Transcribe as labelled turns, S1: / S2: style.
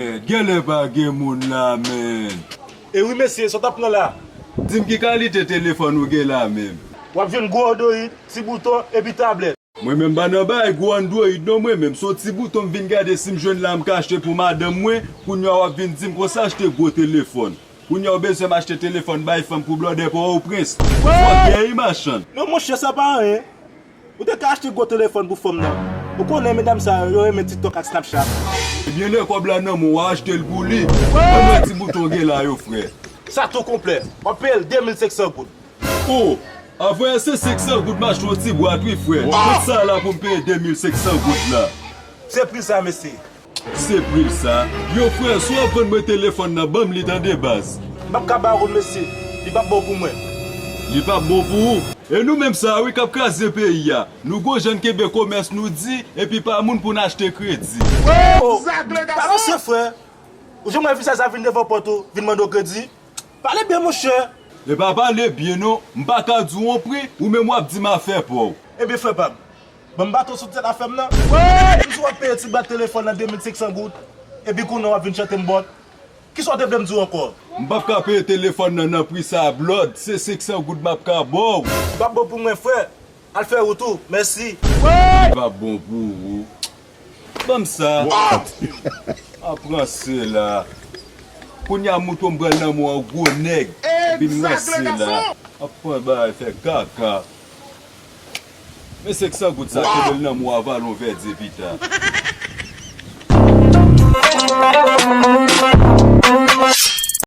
S1: Gele pa gen moun la men.
S2: E oui mesye, so tap nan la.
S1: Dim ki kalite telefon ou gen la men.
S2: Wap jen go Android, ti bouton et puis tablet.
S1: Mwen men banan bay go Android non mwen men. So ti bouton vin gade sim jwen la mka achete pou madame mwen. Koun yo wap vin dim ko sa achete go telefon. Koun yo bezwe m achete telefon bay fam pou blode pou ou prins. Fok ye imachan.
S2: Non mon chè sa pa an. Ou te ka achete go telefon pou fom nan. Ou konen mesdames sa yo reme TikTok ak Snapchat.
S1: Ebyen le kob la nan mwen wap achete l pou li. Mwen ti bouton gen la yo frè.
S2: Sa tout complet. Wap payel 2500 goud.
S1: Oh! Avoye se 500 gout ma choti boat oui frère. Tout ça là pour me payer 2500 gout là.
S2: Se pri sa mesye.
S1: C'est prix ça. Yo frère, soit prendre mon téléphone nan bam li dans des bases.
S2: Mbap ka baron mesye. Li pa bon pou mwen.
S1: Li pas bon pour vous. Et nous même ça oui k'ap krasé pays ya. Nous go jeune Québec commerce nous dit et puis pas moun pour acheter crédit.
S2: Oh! Pardon se frère. Ou je mwen vi sa vin devant poto, vin mando crédit. Parlez bien mon cher.
S1: Et pas parler bien non, m'pa ka dou on prix ou même moi dit ma faire pour.
S2: Eh bien frère pam. Bon bateau sou tête affaire là. Ouais, nous va payer ti bat téléphone dans 2500 goud. Et puis qu'on va venir chanter m'bot. Qui sont devant me dire encore?
S1: M'pa ka payer téléphone nan prix ça blood, c'est 500 gout m'a ka bon.
S2: Pas bon pour moi frère. Al faire retour. Merci.
S1: Pas bon pour vous. Comme ça. Apprends cela. Koun ya mouton mbral nan mwa gwo neg. Bin mwese la. Apprends ba fait kaka. Mais c'est que ça goûte ça que nan mwa valon verdi pita.